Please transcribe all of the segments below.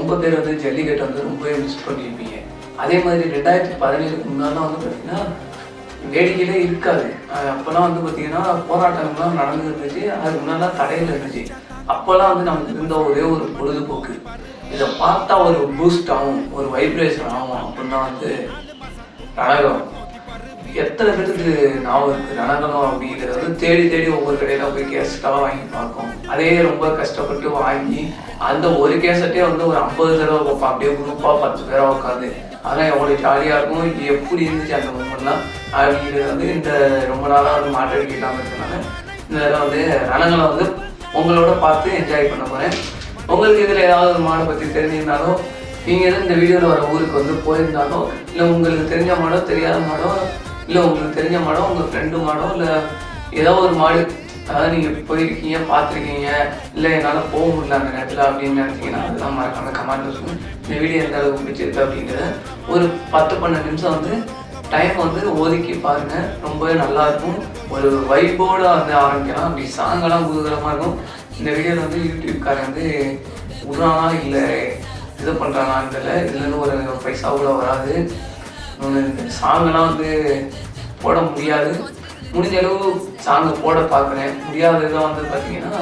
ரொம்ப பேர் வந்து ஜல்லிக்கட்டை வந்து ரொம்பவே மிஸ் பண்ணியிருப்பீங்க. அதே மாதிரி 2017க்கு முன்னாலாம் வந்து பார்த்தீங்கன்னா வேடிக்கையிலே இருக்காது. அப்போல்லாம் வந்து பார்த்தீங்கன்னா போராட்டங்கள்லாம் நடந்து இருந்துச்சு. அதுக்கு முன்னாலாம் தடையில் இருந்துச்சு. அப்போல்லாம் வந்து நமக்கு இருந்த ஒரே ஒரு பொழுதுபோக்கு, இதை பார்த்தா ஒரு பூஸ்ட் ஆகும், ஒரு வைப்ரேஷன் ஆகும் அப்படின்னா வந்து ரணகம். எத்தனை பேருக்கு ஞாபகம் இருக்குது ரணகலம் அப்படிங்கிறது வந்து தேடி தேடி ஒவ்வொரு கடையில் போய் கேசட்டாக வாங்கி பார்ப்போம். அதே ரொம்ப கஷ்டப்பட்டு வாங்கி அந்த ஒரு கேசட்டே வந்து ஒரு 50 தடவை வைப்போம். அப்படியே குரூப்பாக 10 பேராக உட்காந்து அதெல்லாம் எவ்வளோ ஜாலியாக இருக்கும். இது எப்படி இருந்துச்சு அந்த மூமெண்ட்லாம் அப்படிங்கிறது வந்து இந்த ரொம்ப நாளாக வந்து மாற்றடிக்காமல் இருக்கிறதுனால இந்த இதில் வந்து ரணங்களை வந்து உங்களோட பார்த்து என்ஜாய் பண்ண போகிறேன். உங்களுக்கு இதில் ஏதாவது ஒரு மாடை பற்றி தெரிஞ்சிருந்தாலும், நீங்கள் எதுவும் இந்த வீடியோவில் வர ஊருக்கு வந்து போயிருந்தாலும், இல்லை உங்களுக்கு தெரிஞ்ச மாடோ தெரியாத மாடோ, இல்லை உங்களுக்கு தெரிஞ்ச மாடோ உங்கள் ஃப்ரெண்டு மாடோ, இல்லை ஏதோ ஒரு மாடு அதாவது நீங்கள் போயிருக்கீங்க பார்த்துருக்கீங்க, இல்லை என்னால் போக முடியல அந்த நேரத்தில் அப்படின்னு நினச்சிங்கன்னா அதெல்லாம் மறக்காம கமெண்ட்டில் சொல்லுங்கள். இந்த வீடியோ எந்த அளவுக்கு பிடிச்சிருக்கு அப்படிங்கிறத ஒரு 10-12 நிமிஷம் வந்து டைம் வந்து ஒதுக்கி பாருங்கள். ரொம்பவே நல்லாயிருக்கும். ஒரு வைப்போடு வந்து ஆரம்பிக்கலாம். அப்படி சாங்கெல்லாம் குதூகலமாக இருக்கும். இந்த வீடியோவில் வந்து யூடியூப்காரன் வந்து விடுறானா இல்லை இது பண்ணுறானான்னு தெரியல. இதுலேருந்து ஒரு பைசா கூட வராது. சாங்கெல்லாம் வந்து போட முடியாது. முடிஞ்ச அளவு சாங்கை போட பார்க்குறேன். முடியாததான் வந்து பார்த்தீங்கன்னா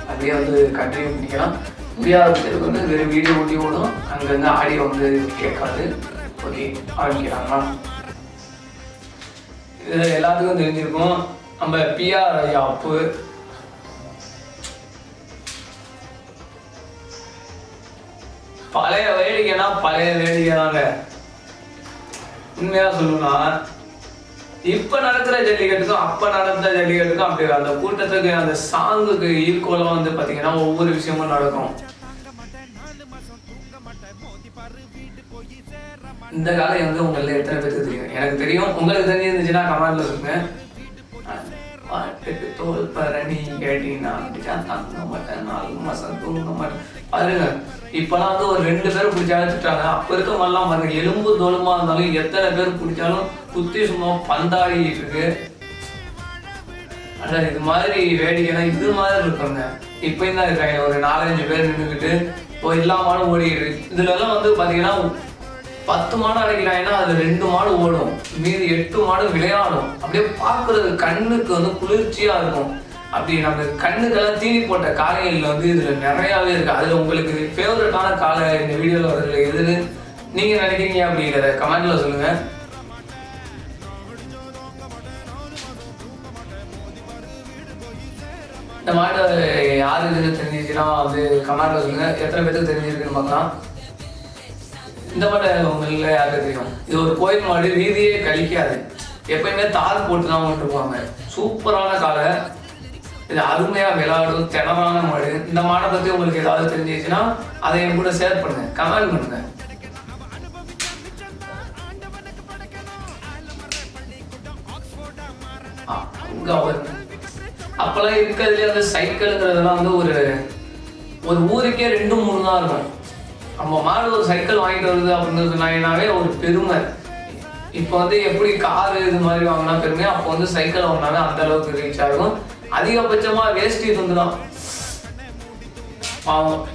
அப்படியே வந்து கண்டினியூ பண்ணிக்கலாம். முடியாததுக்கு வந்து வெறும் வீடியோ ஒட்டி ஓடும், அங்கங்கே ஆடியோ வந்து கேட்காது. ஓகே, ஆரம்பிக்கிறாங்களா? இதில் எல்லாத்துக்கும் தெரிஞ்சிருக்கும் நம்ம பிஆர் ஐயா அப்பு பழைய வேடிக்கைனா பழைய வேடிக்கை தாங்க. உண்மையாக சொல்லணும்னா இப்போ நடக்கிற ஜல்லிக்கட்டுக்கும் அப்போ நடந்த ஜல்லிக்கட்டுக்கும் அப்படி அந்த கூட்டத்துக்கு அந்த சாங்குக்கு ஈக்குவலாக வந்து பார்த்தீங்கன்னா ஒவ்வொரு விஷயமும் நடக்கும். இந்த காலம் வந்து உங்களில் எத்தனை பேருக்கு தெரியும்? எனக்கு தெரியும். உங்களுக்கு தெரிஞ்சிருந்துச்சுன்னா கமெண்ட்ல சொல்லுங்க. பாட்டுக்கு தோல் பரணி கேட்டீங்கன்னா அப்படிதான் தங்க மாட்டேன், 4 மாசம் தூங்க மாட்டேன். பாருங்க, இப்பெல்லாம் வந்து ஒரு 2 பேர் பிடிச்சாலும் திட்டாங்க. அப்ப இருக்க மாதிரிலாம் பாருங்க, எலும்பு தோலுமா இருந்தாலும் எத்தனை பேர் பிடிச்சாலும் குத்தி சும்மா பந்தாடிட்டு இருக்கு. அதான் இது மாதிரி வேடிக்கைனா இது மாதிரி இருக்காங்க. இப்பயும் தான் இருக்காங்க. ஒரு 4-5 பேர் நின்றுக்கிட்டு இப்போ இல்லாமலும் ஓடிக்கிட்டு. இதுல எல்லாம் வந்து பாத்தீங்கன்னா 10 மாடு அடைக்கிறாங்கன்னா அது 2 மாடு ஓடும், மீதி 8 மாடு விளையாடும். அப்படியே பார்க்கறது கண்ணுக்கு வந்து குளிர்ச்சியா இருக்கும். அப்படி நம்ம கண்ணுக்கெல்லாம் தீனி போட்ட காளைகள் வந்து இதுல நிறையாவே இருக்கு. அதுல உங்களுக்கு ஃபேவரட்டான காளை இந்த வீடியோல வரதுல எதுன்னு நீங்க நினைக்கிறீங்க அப்படிங்கிறத கமெண்ட்ல சொல்லுங்க. இந்த மாடு யாருக்கு தெரிஞ்சிச்சுன்னா வந்து கமெண்ட்ல சொல்லுங்க. எத்தனை பேருக்கு தெரிஞ்சிருக்குன்னு பார்க்கலாம். இந்த மாட்டை உங்களில் யாருக்கு தெரியும்? இது ஒரு கோயில் மாடு, வீதியே கழிக்காது. எப்பயுமே தார் போட்டு தான் விட்டுருப்பாங்க. சூப்பரான காலை, இது அருமையாக விளையாடும் திணறான மாடு. இந்த மாடை பற்றி உங்களுக்கு ஏதாவது தெரிஞ்சிச்சுன்னா அதை என் கூட ஷேர் பண்ணுங்க, கமெண்ட் பண்ணுங்க. அப்பெல்லாம் இருக்கிறதுலே வந்து சைக்கிள்ங்கிறதெல்லாம் வந்து ஒரு ஊருக்கே 2-3 தான் இருக்கும். நம்ம மாடு ஒரு சைக்கிள் வாங்கிட்டு வருது அப்படின்னு சொன்னாவே ஒரு பெருமை. இப்போ வந்து எப்படி காரு இது மாதிரி வாங்கினா பெருமை, அப்போ வந்து சைக்கிள் வாங்கினாவே அந்த அளவுக்கு ரீச் ஆகும். அதிகபட்சமா வேஷ்டி இருந்துதான் பாவம்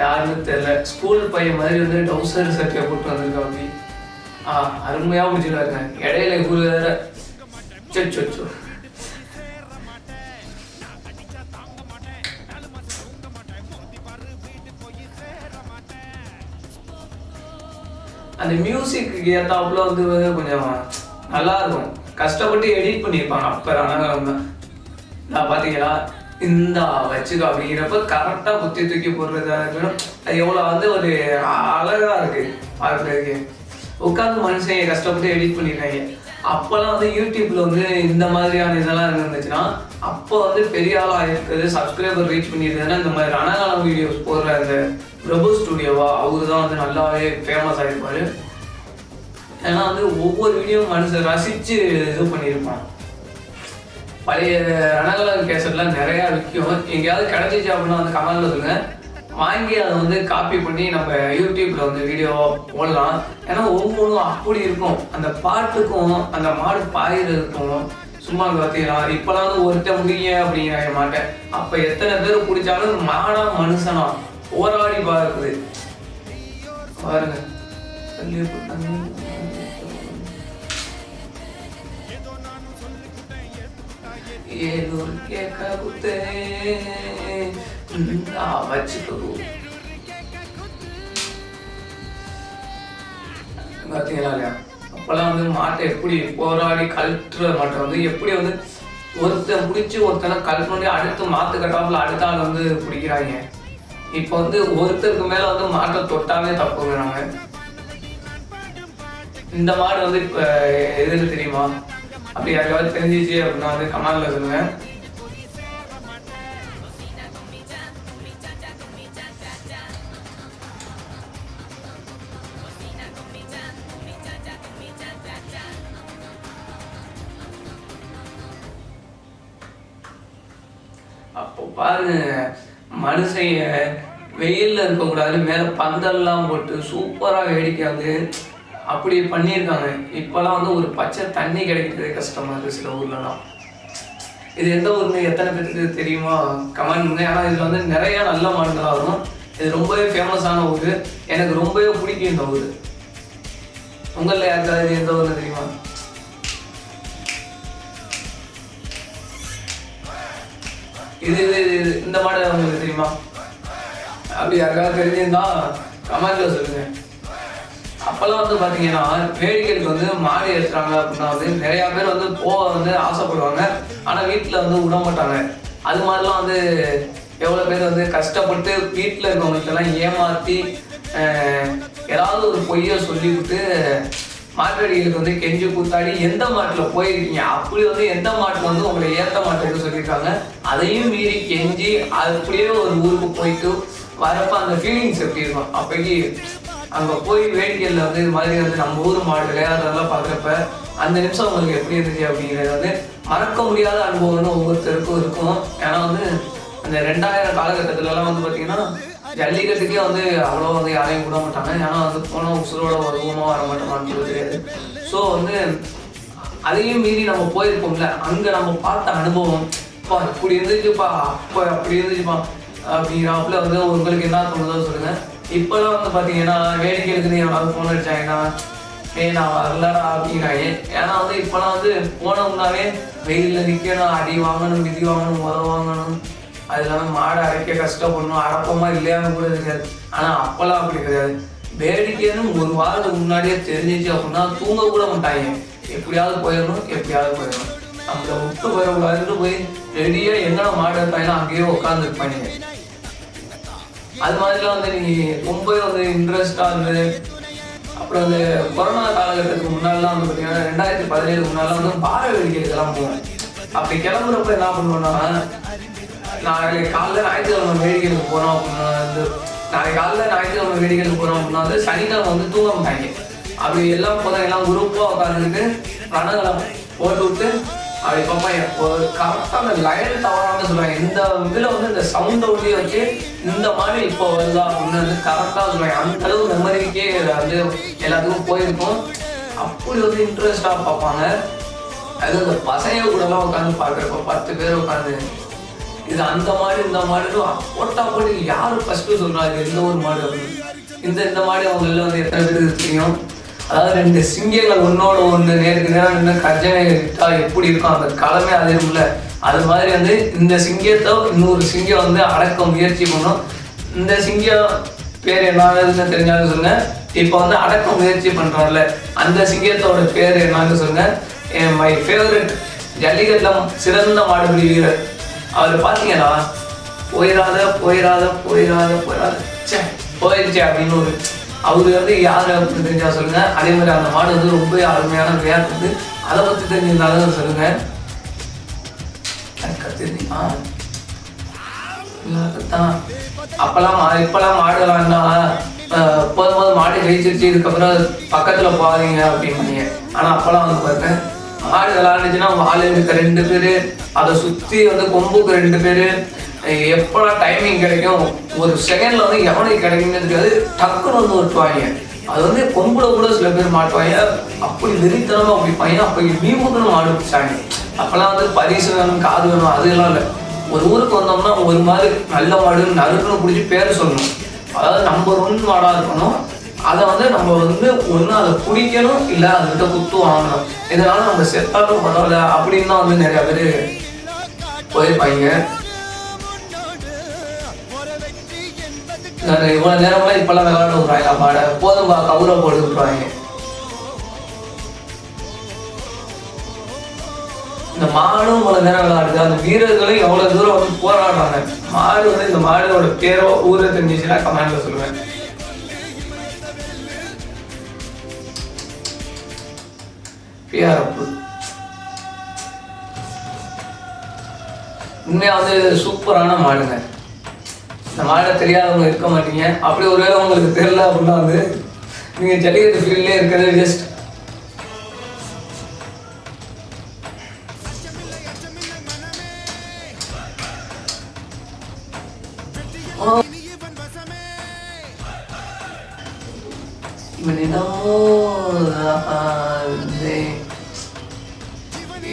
யாருன்னு தெரியல, ஸ்கூல் பையன் மாதிரி வந்து டவுசர் சட்டையை போட்டு வந்திருக்கா. அப்படி அருமையா முடிச்சுருக்காங்க. இடையில குரு வேற சொச்சோ. அந்த மியூசிக்கு ஏத்தாப்புல வந்து கொஞ்சம் நல்லா இருக்கும். கஷ்டப்பட்டு எடிட் பண்ணியிருப்பாங்க. அப்போ ரணகலம் தான் நான் பார்த்தீங்களா இந்த வச்சுக்கோ அப்படிங்கிறப்ப கரெக்டாக குத்தி தூக்கி போடுறதா இருக்கணும். அது எவ்வளோ வந்து ஒரு அழகா இருக்கு பார்க்குறதுக்கு. உட்காந்து மனுஷன் கஷ்டப்பட்டு எடிட் பண்ணியிருக்காங்க. அப்போல்லாம் வந்து யூடியூப்ல வந்து இந்த மாதிரியான இதெல்லாம் இருந்துச்சுன்னா அப்போ வந்து பெரிய ஆளாக இருக்குது, சப்ஸ்கிரைபர் ரீச் பண்ணியிருந்ததுன்னா இந்த மாதிரி ரணகாலம் வீடியோஸ் போடுற அந்த பிரபு ஸ்டுடியோவா அவரு தான் வந்து நல்லாவே ஃபேமஸ் ஆகிருப்பாரு. ஏன்னா வந்து ஒவ்வொரு வீடியோவும் மனுஷன் ரசித்து இது பண்ணியிருப்பான். பழைய ரணகலம் கேசட்லாம் நிறையா விற்கும். எங்கேயாவது கிடைச்சிச்சு அப்படின்னா வந்து கமெண்ட்ல சொல்லுங்க. வாங்கி அதை வந்து காப்பி பண்ணி நம்ம யூடியூப்ல வந்து வீடியோ போடலாம். ஏன்னா ஒவ்வொன்றும் அப்படி இருக்கும். அந்த பாட்டுக்கும் அந்த மாடு பாயிறதுக்கும் சும்மா பார்த்தீங்கன்னா இப்போலாம் வந்து ஒருத்த முடிய அப்படிங்கிற மாட்டேன். அப்போ எத்தனை பேர் பிடிச்சாலும் மாடா மனுஷனா போராடி சூப்பராக இருக்குது பாருங்க. ஏதொரு கேட்க குத்தே வச்சுக்கோ. பார்த்தீங்களா இல்லையா? அப்போல்லாம் வந்து மாட்டை எப்படி போராடி கழட்டுற மாட்டை வந்து எப்படி வந்து ஒருத்தன் பிடிச்சி ஒருத்தனை கழட்டினோடனே அடுத்து மாற்று கட்டாமல் அடுத்த ஆள் வந்து பிடிக்கிறாங்க. இப்போ வந்து ஒருத்தருக்கு மேலே வந்து மாட்டை தொட்டாலே தப்புங்கிறாங்க. இந்த மாடு வந்து இப்போ எதுன்னு தெரியுமா? அப்படி யாருக்காவது தெரிஞ்சிச்சு அப்படின்னா வந்து கமெண்ட்ல சொல்லுங்க. அப்போ பாருங்க, மனுஷங்க வெயிலில் இருக்கக்கூடாதுன்னு மேலே பந்தல்லாம் போட்டு சூப்பராக வேடிக்கையாங்க அப்படி பண்ணியிருக்காங்க. இப்போலாம் வந்து ஒரு பச்சை தண்ணி கிடைக்கிறது கஷ்டமாக இருக்குது சில ஊர்லலாம். இது எந்த ஊர்னு எத்தனை பேருக்கு தெரியுமா கமெண்ட் பண்ணுங்க. ஏன்னா இதில் வந்து நிறையா நல்ல மாடுகளாக வரும். இது ரொம்பவே ஃபேமஸான ஊர், எனக்கு ரொம்பவே பிடிக்கும் இந்த ஊர். உங்களில் யாருக்காவது எந்த ஊர்னு தெரியுமா? இது இந்த மாடு உங்களுக்கு தெரியுமா? அப்படி யாருக்காவது தெரிஞ்சிருந்தா கமெண்ட்ல சொல்லுங்க. அப்பெல்லாம் வந்து பார்த்தீங்கன்னா வேடிக்கைக்கு வந்து மாடு ஏற்றுறாங்க அப்படின்னா வந்து நிறையா பேர் வந்து போக வந்து ஆசைப்படுவாங்க. ஆனால் வீட்டில் வந்து விட மாட்டாங்க. அது மாதிரிலாம் வந்து எவ்வளோ பேர் வந்து கஷ்டப்பட்டு வீட்டில் இருக்கவங்களுக்கெல்லாம் ஏமாற்றி ஏதாவது ஒரு பொய்யை சொல்லிவிட்டு மாட்டுவடிகளுக்கு வந்து கெஞ்சி கூத்தாடி எந்த மாட்டில் போயிருக்கீங்க, அப்படி வந்து எந்த மாட்டில் வந்து உங்களை ஏற்ற மாட்டுக்கு சொல்லியிருக்காங்க, அதையும் மீறி கெஞ்சி அப்படியே ஒரு ஊருக்கு போயிட்டு வரப்போ அந்த ஃபீலிங்ஸ் எப்படி இருக்கும்? அப்போக்கி அங்கே போய் வேடிக்கையில் வந்து இது மாதிரி வந்து நம்ம ஊர் மாடு விளையாடுறதெல்லாம் பார்க்குறப்ப அந்த நிமிஷம் உங்களுக்கு எப்படி இருந்துச்சு அப்படிங்கிறது வந்து மறக்க முடியாத அனுபவம்னு ஒவ்வொருத்தருக்கும் இருக்கும். ஏன்னா வந்து அந்த 2000 காலகட்டத்திலலாம் வந்து பார்த்தீங்கன்னா ஜல்லிக்கட்டுக்கே வந்து அவ்வளோ வந்து யாரையும் விட மாட்டாங்க. ஏன்னா வந்து போனால் உசுரோட வருவமாக வர மாட்டோமான்னு சொல்ல தெரியாது. ஸோ வந்து அதையும் மீறி நம்ம போயிருப்போம்ல, அங்கே நம்ம பார்த்த அனுபவம் இப்போ இப்படி இருந்துச்சுப்பா, அப்போ அப்படி இருந்துச்சுப்பா அப்படிங்கிறாப்புல வந்து உங்களுக்கு என்ன தோணுதோ சொல்லுங்கள். இப்போலாம் வந்து பார்த்தீங்கன்னா வேடிக்கை இருக்குன்னு யாராவது ஃபோன் அடிச்சாங்கன்னா நான் வரலடா அப்படிங்கிறாங்க. ஏன்னா வந்து இப்போலாம் வந்து போனோம்னாவே வெயிலில் நிற்கணும், அடி வாங்கணும், மிதி வாங்கணும், வாங்கணும், அது இல்லாமல் மாடை அரைக்க கஷ்டப்படணும், அரைப்போமா இல்லையான்னு கூட தெரியாது. ஆனால் அப்போல்லாம் அப்படி கிடையாது. வேடிக்கைன்னு ஒரு வாரத்துக்கு முன்னாடியே தெரிஞ்சிச்சு அப்படின்னா தூங்க கூட மாட்டாங்க. எப்படியாவது போயிடணும். நம்மளை விட்டு வரக்கூடாதுன்னு போய் ரெடியாக எங்கடா மாடு இருப்பாங்கன்னா அங்கேயே உட்காந்துருப்பாங்க. அது மாதிரிலாம் வந்து நீங்கள் ரொம்பவே வந்து இன்ட்ரெஸ்டாக இருந்தது. அப்புறம் அந்த கொரோனா காலகட்டத்துக்கு முன்னாடிலாம் வந்து பார்த்தீங்கன்னா 2017 முன்னாடிலாம் வந்து பாறை வேடிக்கைக்கெல்லாம் போவோம். அப்படி கிளம்புறப்ப என்ன பண்ணுவோம்னா, நாளைக்கு காலைல ஞாயிற்றுக்கிழமை வேடிக்கைக்கு போகிறோம் அப்படின்னா வந்து சனிக்கிழமை வந்து தூங்க மாட்டாங்க. அப்படி எல்லாம் போதும் எல்லாம் குரூப்பாக உட்காந்துக்கிட்டு ரணங்களை போட்டு விட்டு அப்படி பார்ப்பாங்க. ஒரு கரெக்டாக அந்த லைன் தவறான்னு சொல்லுவாங்க. இந்த இதில் வந்து இந்த சவுண்டை ஒட்டியே வச்சு இந்த மாதிரி இப்போ வருதா அப்படின்னு வந்து கரெக்டாக சொல்லுவாங்க. அந்த அளவு மெமரிக்கே வந்து எல்லாத்துக்கும் போயிருக்கும். அப்படி வந்து இன்ட்ரெஸ்டாக பார்ப்பாங்க. அது அந்த பசங்க கூடலாம் உட்காந்து பார்க்குறப்ப 10 பேர் உட்காந்து இது அந்த மாடு இந்த மாடு போட்டா போட்டு யாரு ஃபர்ஸ்ட்டு சொல்கிறாங்க எந்த ஒரு மாடு அப்படின்னு. இந்த மாடு அவங்கள வந்து எத்தனை பேருக்கு தெரியும்? அதாவது 2 சிங்கங்கள் ஒன்னோட ஒன்று நேருக்கு நேரம் நின்று கர்ஜனை விட்டா எப்படி இருக்கும் அந்த களமே அது இருக்குல்ல, அது மாதிரி வந்து இந்த சிங்கத்தை இன்னொரு சிங்கம் வந்து அடக்க முயற்சி பண்ணும். இந்த சிங்கம் பேர் என்னன்னு தெரிஞ்சாலும் சொல்லுங்க. இப்போ வந்து அடக்க முயற்சி பண்ணுறாருல அந்த சிங்கத்தோட பேர் என்னன்னு சொல்லுங்க. மை ஃபேவரட் ஜல்லிக்கட்டில் சிறந்த மாடுபிடி வீரர் அவர் பார்த்தீங்கன்னா போயிடுச்சு அப்படின்னு ஒரு அவரு வந்து யார் அப்படின்னு தெரிஞ்சா சொல்லுங்க. அதே மாதிரி அந்த மாடு வந்து ரொம்ப அருமையான விளையாட்டு, அதை பற்றி தெரிஞ்சிருந்தாலும் சொல்லுங்க. இப்பெல்லாம் மாடுகளாம்னா போதும் மாடு ஜெயிச்சிருச்சு இதுக்கப்புறம் பக்கத்துல போகாதீங்க அப்படின்னு. ஆனா அப்பெல்லாம் வந்து பாருங்க மாடு விளாண்டுச்சுன்னா வாழை இருக்க 2 பேரு, அதை சுற்றி வந்து கொம்புக்கு 2 பேரு, எப்போலாம் டைமிங் கிடைக்கும் ஒரு செகண்ட்ல வந்து எவனுக்கு கிடைக்கும்னு தெரியாது, டக்குன்னு வந்து ஒட்டுவாங்க. அது வந்து கொம்புல கூட சில பேர் மாட்டுவாங்க. அப்படி வெறித்தனமா பிடிப்பாங்க. அப்போ மீமுக்குன்னு மாடு பிடிச்சாங்க. அப்பெல்லாம் வந்து பரிசு வேணும், காது வேணும், அதெல்லாம் இல்லை. ஒரு ஊருக்கு வந்தோம்னா ஒரு மாதிரி நல்ல மாடு நறுக்குன்னு பிடிச்சி பேர் சொல்லணும். அதாவது நம்பர் 1 மாடாக இருக்கணும். அதை வந்து நம்ம வந்து ஒன்று அதை பிடிக்கணும், இல்லை அதுக்கிட்ட குத்து வாங்கணும். இதனால நம்ம செத்தாலும் பரவாயில்ல அப்படின்னு தான் வந்து நிறையா பேர் போயிருப்பாங்க. இவ்வளோ நேரம்லாம் இப்போல்லாம் விளையாட விட்றாங்க மாடை, போதும்பா கவுரை போட்டு விட்ருவாங்க. இந்த மாடும் இவ்வளோ நேரம் விளையாடுது, அந்த வீரர்களும் எவ்வளோ தூரம் வந்து போராடுறாங்க. மாடு வந்து இந்த மாடோட பேரோ ஊரை தெரிஞ்சிச்சுன்னா கமெண்ட்ல சொல்லுவேன். பிஆர்எஃப் உண்மையாக வந்து சூப்பரான மாடுங்க. இந்த மாடை தெரியாதவங்க இருக்க மாட்டீங்க. அப்படி ஒருவேளை உங்களுக்கு தெரியல அப்படின்னா வந்து நீங்கள் ஜல்லிக்கட்டு ஃபீல்ட்லேயே இருக்கிறது ஜஸ்ட்.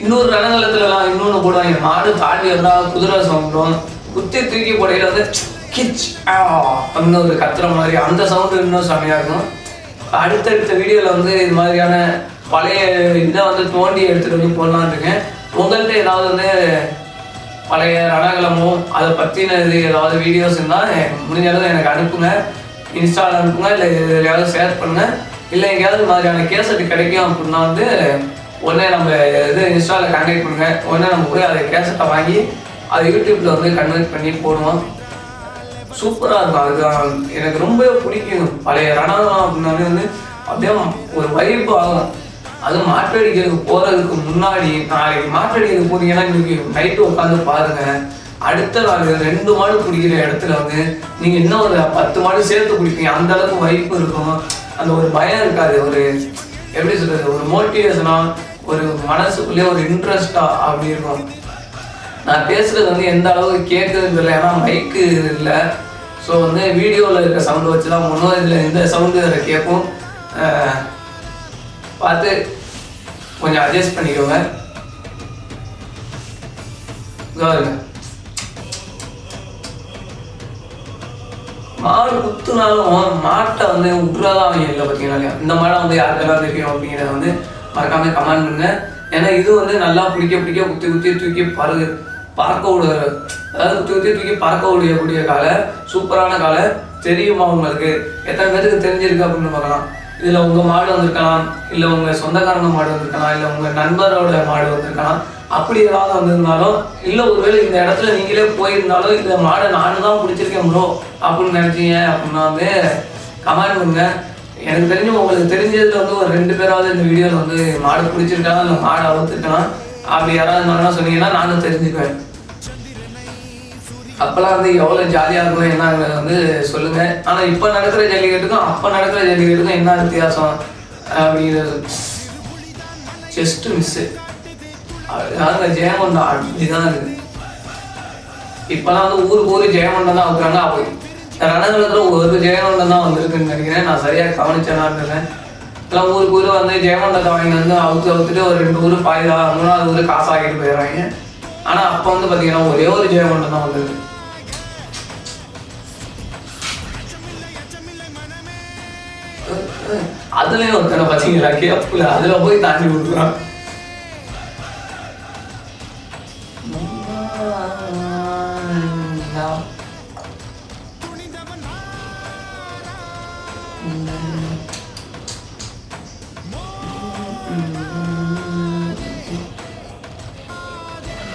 இன்னொரு ரணங்கலத்துலலாம் இன்னொன்று போடுவாங்க. மாடு தாண்டி வந்தா குதிரை சவுண்டும், குத்தி தூக்கி போடையில வந்து கிச் அப்படின்னு ஒரு கத்துற மாதிரி அந்த சவுண்டு இன்னும் செம்மையாக இருக்கும். அடுத்தடுத்த வீடியோவில் வந்து இது மாதிரியான பழைய இதை வந்து தோண்டி எடுத்துகிட்டு வந்து போடலான்னு இருக்கேன். உங்கள்கிட்ட ஏதாவது வந்து பழைய ரணகலமோ அதை பற்றின இது ஏதாவது வீடியோஸ் இருந்தால் முடிஞ்ச அளவு எனக்கு அனுப்புங்க. இன்ஸ்டாவில் அனுப்புங்க, இல்லை எதுலையாவது ஷேர் பண்ணுங்கள். இல்லை எங்கேயாவது மாதிரியான கேசட் கிடைக்கும் அப்படின்னா வந்து உடனே நம்ம இது இன்ஸ்டாவில் கான்டாக்ட் பண்ணுங்கள். உடனே நம்ம போய் அதை கேசட்டை வாங்கி அதை யூடியூப்பில் வந்து கன்வெர்ட் பண்ணி போடுவோம். சூப்பராக இருக்கும். அதுதான் எனக்கு ரொம்ப பிடிக்கும். பழைய ரணகலம் அப்படின்னாலே வந்து அப்படியே ஒரு வைப்பு ஆகும். அதுவும் மாற்றடிக்கிறதுக்கு போகிறதுக்கு முன்னாடி, நாளைக்கு மாற்றடிக்கிறதுக்கு போனீங்கன்னா இன்னைக்கு நைட்டு உட்காந்து பாருங்கள். அடுத்த நாள் 2 மாடு பிடிக்கிற இடத்துல வந்து நீங்கள் இன்னும் ஒரு 10 மாடு சேர்த்து பிடிப்பீங்க. அந்த அளவுக்கு வைப்பு இருக்கும். அந்த ஒரு பயம் இருக்காது. ஒரு எப்படி சொல்கிறது, ஒரு மோட்டிவேஷனாக, ஒரு மனசுக்குள்ளேயே ஒரு இன்ட்ரெஸ்டாக அப்படி இருக்கும். நான் பேசுகிறது வந்து எந்த அளவுக்கு கேட்குறது இல்லை, ஏன்னா மைக்கு இல்லை. ஸோ வந்து வீடியோவில் இருக்க சவுண்டு வச்சு தான் ஒன்றும் இதில் இந்த சவுண்டு அதில் கேட்கும். பார்த்து கொஞ்சம் அட்ஜஸ்ட் பண்ணிக்கோங்க. மாடு குத்துனாலும் மாட்டை வந்து விட்டுறதான் அவங்க இல்லை. பார்த்தீங்கன்னா இந்த மாடை வந்து யாருக்கெல்லாம் தெரியும் அப்படிங்கிறத வந்து மறக்காம கமெண்ட் பண்ணுங்க. ஏன்னா இது வந்து நல்லா பிடிக்க குத்தி தூக்கி பறக்க விட, அதாவது குத்தி தூக்கி பறக்க விடக்கூடிய காலை, சூப்பரான காலை. தெரியுமா உங்களுக்கு? எத்தனை பேருக்கு தெரிஞ்சிருக்கு அப்படின்னு பார்க்கலாம். இதில் உங்கள் மாடு வந்திருக்கலாம், இல்லை உங்கள் சொந்தக்காரங்க மாடு வந்திருக்கலாம், இல்லை உங்கள் நண்பரோட மாடு வந்திருக்கலாம். அப்படி ஏதாவது வந்திருந்தாலும், இல்லை ஒருவேளை இந்த இடத்துல நீங்களே போயிருந்தாலும் இந்த மாடை நானும் தான் பிடிச்சிருக்கேன் ப்ரோ அப்படின்னு நினச்சிங்க அப்படின்னா வந்து கமெண்ட் பண்ணுங்க. எனக்கு தெரிஞ்சு உங்களுக்கு தெரிஞ்சதில் வந்து ஒரு 2 பேராவது இந்த வீடியோவில் வந்து மாடு பிடிச்சிருக்கலாம், இல்லை மாடை அவுத்துருக்கலாம். அப்படி யாராவது இருந்தாங்கன்னா சொன்னீங்கன்னா நானும் தெரிஞ்சுக்குவேன். அப்போல்லாம் வந்து எவ்வளோ ஜாலியாக இருக்கும் என்னங்கிறத வந்து சொல்லுங்கள். ஆனால் இப்போ நடக்கிற ஜல்லிக்கட்டுக்கும் அப்போ நடக்கிற ஜல்லிக்கட்டுக்கும் என்ன வித்தியாசம் அப்படிங்கிறது ஜஸ்ட்டு மிஸ்ஸு. அதாவது ஜெயமொண்டம் அப்படிதான் இருக்குது. இப்போலாம் வந்து ஊருக்கு ஜெயமொண்டம் தான் அவுக்குறாங்க. அப்போ ரணகலத்தில் ஒரு ஜெயமொண்டம் தான் வந்திருக்குன்னு நினைக்கிறேன். நான் சரியாக கவனிச்சேனான்னு இருந்தேன். எல்லாம் ஊருக்கு வந்து ஜெயமொண்டத்தை வாங்கி வந்து அவுத்துட்டு ஒரு 2 ஊர் பாயுதா, 3வது ஊர் காசாகிட்டு போயிடுறாங்க. ஆனால் அப்போ வந்து பார்த்தீங்கன்னா ஒரே ஒரு ஜெயமொண்டம் தான் வந்தது. அதுலயும் ஒருத்தனை பார்த்தீங்களா கேப்புல அதில் போய் தாண்டி விட்டுறான்.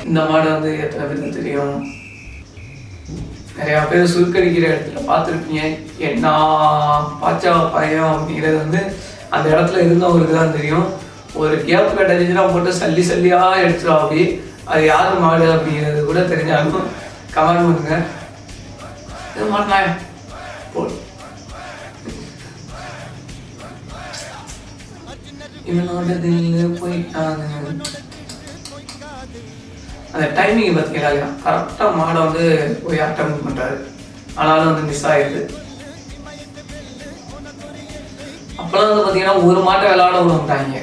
இந்த மாடு வந்து எத்தனை பேருக்கு தெரியும்? நிறையா பேர் சுருக்கடிக்கிற இடத்துல பார்த்துருப்பீங்க. என்ன பாச்சா பயம் அப்படிங்கிறது வந்து அந்த இடத்துல இருந்தவங்களுக்கு தான் தெரியும். ஒரு கேப் கட்டடிச்சுனா போட்டு சல்லியாக எடுத்துடும். அப்படி அது யார் மாடு அப்படிங்கிறது கூட தெரிஞ்சாலும் கமெண்ட் பண்ணுங்க. இது மாட்டாங்க இவனோட போயிட்டாங்க. அந்த டைமிங் பார்த்தீங்களா, கரெக்டாக மாடை வந்து போய் அட்டம் பண்ணுறாரு. ஆனாலும் வந்து மிஸ் ஆகிடுது. அப்போல்லாம் வந்து பார்த்தீங்கன்னா ஒரு மாட்டை விளையாட விட மாட்டாங்க.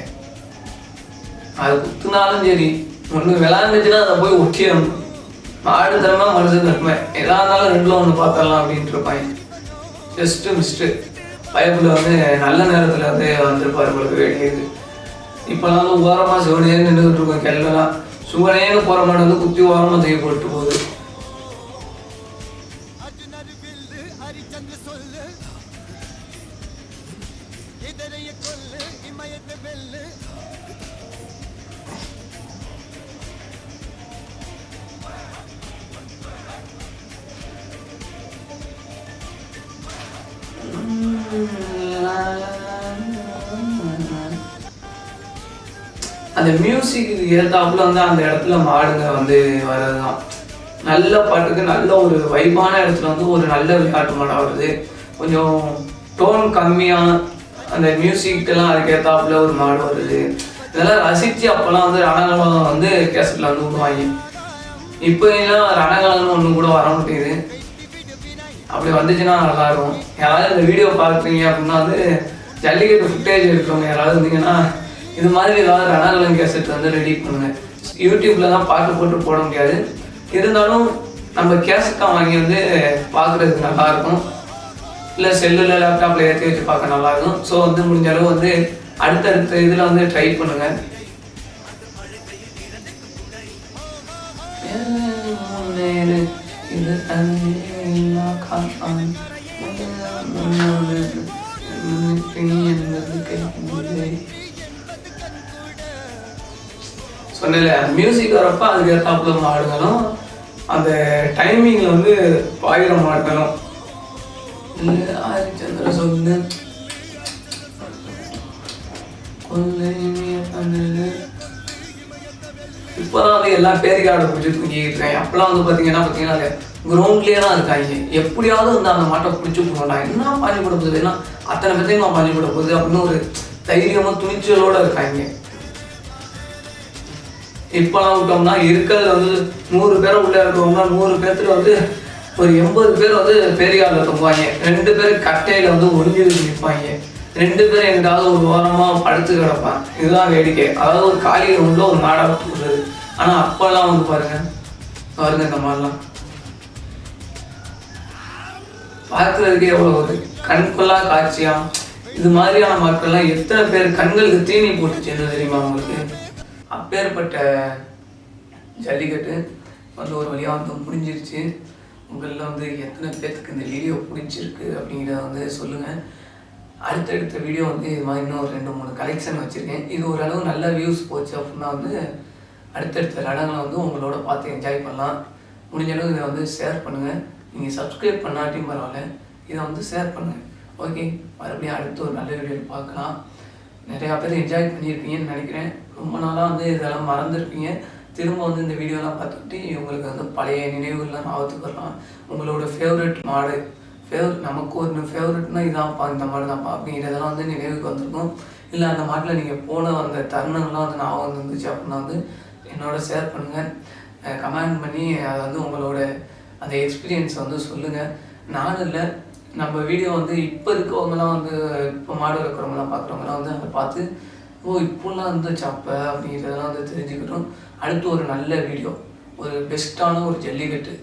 அது குத்துனாலும் சரி, ஒன்று விளையாண்டுச்சுன்னா அதை போய் ஒட்டிடணும். மாடு தரமா மனுஷன் தரமே எதா இருந்தாலும் 2ல் 1 பார்த்துடலாம் அப்படின்ட்டு இருப்பாங்க. ஜஸ்ட்டு மிஸ்ட்டு பைப்பில் வந்து நல்ல நேரத்தில் வந்து வந்திருப்பார் உங்களுக்கு வேண்டியது. இப்போலாம் வந்து ஓரமாக சிவனேன்னு நின்றுக்கிட்டு இருக்கோம். கெல்லாம் சிவனேன்னு போகிற மாடு வந்து குத்தி ஓரமாக தூக்கி போட்டு போகுது. அந்த மியூசிக்கு ஏற்றாப்புல வந்து அந்த இடத்துல மாடுங்க வந்து வர்றதுதான். நல்ல பாட்டுக்கு நல்ல ஒரு வைபான இடத்துல வந்து ஒரு நல்ல விளையாட்டு மாடாக வருது. கொஞ்சம் டோன் கம்மியாக அந்த மியூசிக்கெல்லாம் அதுக்கு ஏற்றாப்புல ஒரு மாடு வருது. இதெல்லாம் ரசித்து அப்போல்லாம் வந்து ரணகலம் வந்து கேசட்டில் வந்து விடுவாங்க. இப்போ எல்லாம் ரணகலம்னு ஒன்று கூட வர மாட்டேங்குது. அப்படி வந்துச்சுன்னா நல்லாயிருக்கும். யாராவது இந்த வீடியோ பார்க்குறீங்க அப்படின்னா வந்து ஜல்லிக்கட்டு ஃபுட்டேஜ் இருக்கிறவங்க யாராவது இருந்தீங்கன்னா இது மாதிரி ஏதாவது ரணகலம் கேசட் வந்து ரெடி பண்ணுங்கள். யூடியூப்பில் தான் பாட்டு போட்டு போட முடியாது. இருந்தாலும் நம்ம கேசட்டாக வாங்கி வந்து பார்க்குறதுக்கு நல்லாயிருக்கும். இல்லை செல்லில் லேப்டாப்பில் ஏற்றி வச்சு பார்க்க நல்லாயிருக்கும். ஸோ வந்து முடிஞ்ச அளவு வந்து அடுத்தடுத்த இதில் வந்து ட்ரை பண்ணுங்கள். இது சொன்னல மியூசிக் வரப்போ அதுக்கு ஏற்றாப்புல மாடுகளும் அந்த டைமிங்கில் வந்து பாயிர மாடுகளும் ஹரிச்சந்திர சொல்லு இப்போதான் வந்து எல்லாம் பேரிக்காடை பிடிச்சி தூங்கிட்டு இருக்காங்க. அப்பெல்லாம் வந்து பார்த்தீங்கன்னா கிரவுண்ட்லேயே தான் இருக்காங்க. எப்படியாவது வந்து அந்த மாட்டை பிடிச்சி போகண்டா என்ன பாஞ்சு போட போகுது, ஏன்னா அத்தனை பேர்த்தையும் நான் பாஞ்சு போட போகுது அப்படின்னு ஒரு தைரியமாக துணிச்சலோடு இருக்காங்க. இப்போலாம் விட்டோம்னா இருக்கிறதுல வந்து 100 பேரை உள்ளே இருக்கிறவங்க 100 பேர்த்துல வந்து ஒரு 80 பேர் வந்து பெரியாரில் தொங்குவாங்க. 2 பேர் கட்டையில் வந்து ஒளிஞ்சிருந்து நிற்பாங்க. 2 பேர் எங்கிட்டாவது ஒரு ஓரமாக படுத்து கிடப்பான். இதுதான் வேடிக்கை. அதாவது ஒரு காலி உள்ள ஒரு நாடாக போடுறது. ஆனால் அப்போல்லாம் வந்து பாருங்க இந்த மாதிரிலாம் பார்க்குறதுக்கே எவ்வளோ ஒரு கண்கொள்ளா காட்சியா. இது மாதிரியான மக்கள்லாம் எத்தனை பேர் கண்களுக்கு தீனி போட்டுச்சு தெரியுமா உங்களுக்கு? அப்பேற்பட்ட ஜல்லிக்கட்டு வந்து ஒரு வழியாக வந்து முடிஞ்சிருச்சு. உங்களில் வந்து எத்தனை பேர்த்துக்கு இந்த வீடியோ பிடிச்சிருக்கு அப்படிங்கிறத வந்து சொல்லுங்கள். அடுத்தடுத்த வீடியோ வந்து இது மாதிரி இன்னும் ஒரு 2-3 கலெக்ஷன் வச்சுருக்கேன். இது ஓரளவு நல்ல வியூஸ் போச்சு அப்படின்னா வந்து அடுத்தடுத்த இடங்களை வந்து உங்களோட பார்த்து என்ஜாய் பண்ணலாம். முடிஞ்ச அளவு இதை வந்து ஷேர் பண்ணுங்கள். நீங்கள் சப்ஸ்கிரைப் பண்ணாட்டியும் பரவாயில்ல, இதை வந்து ஷேர் பண்ணுங்கள். ஓகே, மறுபடியும் அடுத்து ஒரு நல்ல வீடியோவில் பார்க்கலாம். நிறையா பேர் என்ஜாய் பண்ணியிருப்பீங்கன்னு நினைக்கிறேன். ரொம்ப நாளாக வந்து இதெல்லாம் மறந்துருப்பீங்க. திரும்ப வந்து இந்த வீடியோலாம் பார்த்துக்கிட்டு உங்களுக்கு வந்து பழைய நினைவுகள்லாம் ஞாபகத்துக்கு வரலாம். உங்களோட ஃபேவரட் மாடு நமக்கு ஒரு ஃபேவரட்னா இதான்ப்பா, இந்த மாடு தான்ப்பா அப்படிங்கிறதெல்லாம் வந்து நினைவுக்கு வந்திருக்கும். இல்லை அந்த மாட்டில் நீங்கள் போன அந்த தருணங்கள்லாம் வந்து ஞாபகம் வந்துருந்துச்சு அப்படின்னா வந்து என்னோட ஷேர் பண்ணுங்கள். கமெண்ட் பண்ணி அதை வந்து உங்களோட அந்த எக்ஸ்பீரியன்ஸை வந்து சொல்லுங்கள். நானும் இல்லை, நம்ம வீடியோ வந்து இப்போ இருக்கவங்களாம் வந்து இப்போ மாடு இருக்கிறவங்களாம் பார்க்குறவங்களாம் வந்து அதை பார்த்து இப்போலாம் வந்து சப்பை அப்படிங்கிறதெல்லாம் வந்து தெரிஞ்சுக்கிட்டோம். அடுத்து ஒரு நல்ல வீடியோ, ஒரு பெஸ்ட்டான ஒரு ஜல்லிக்கட்டு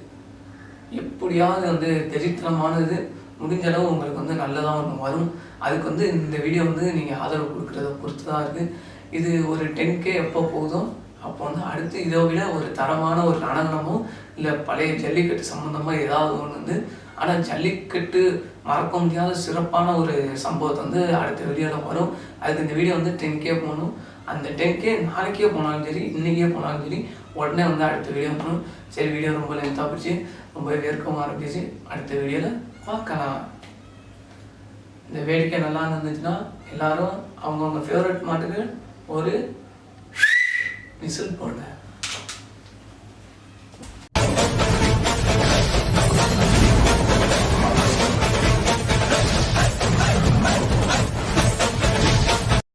எப்படியாவது வந்து தெரித்தனமானது முடிஞ்ச அளவு உங்களுக்கு வந்து நல்லதாக ஒன்று வரும். அதுக்கு வந்து இந்த வீடியோ வந்து நீங்கள் ஆதரவு கொடுக்குறத பொறுத்து தான் இருக்குது. இது ஒரு 10K எப்போ போகுதோ அப்போ வந்து அடுத்து இதை விட ஒரு தரமான ஒரு ரணகலமோ இல்லை பழைய ஜல்லிக்கட்டு சம்மந்தமாக ஏதாவது ஒன்று வந்து, ஆனால் ஜல்லிக்கட்டு மறக்க முடியாத சிறப்பான ஒரு சம்பவத்தை வந்து அடுத்த வீடியோவில் வரும். அதுக்கு இந்த வீடியோ வந்து 10K போகணும். அந்த 10K நாளைக்கே போனாலும் சரி, இன்றைக்கே போனாலும் சரி, உடனே வந்து அடுத்த வீடியோ வரணும். சரி, வீடியோ ரொம்ப லென்த்தாக போச்சு, ரொம்ப வேர்க்கவும் ஆரம்பிச்சு. அடுத்த வீடியோவில் பார்க்கலாம். இந்த வேடிக்கை நல்லா இருந்துச்சுன்னா எல்லாரும் அவங்கவுங்க ஃபேவரட் மாட்டுக்கு ஒரு விசில் போடுங்க.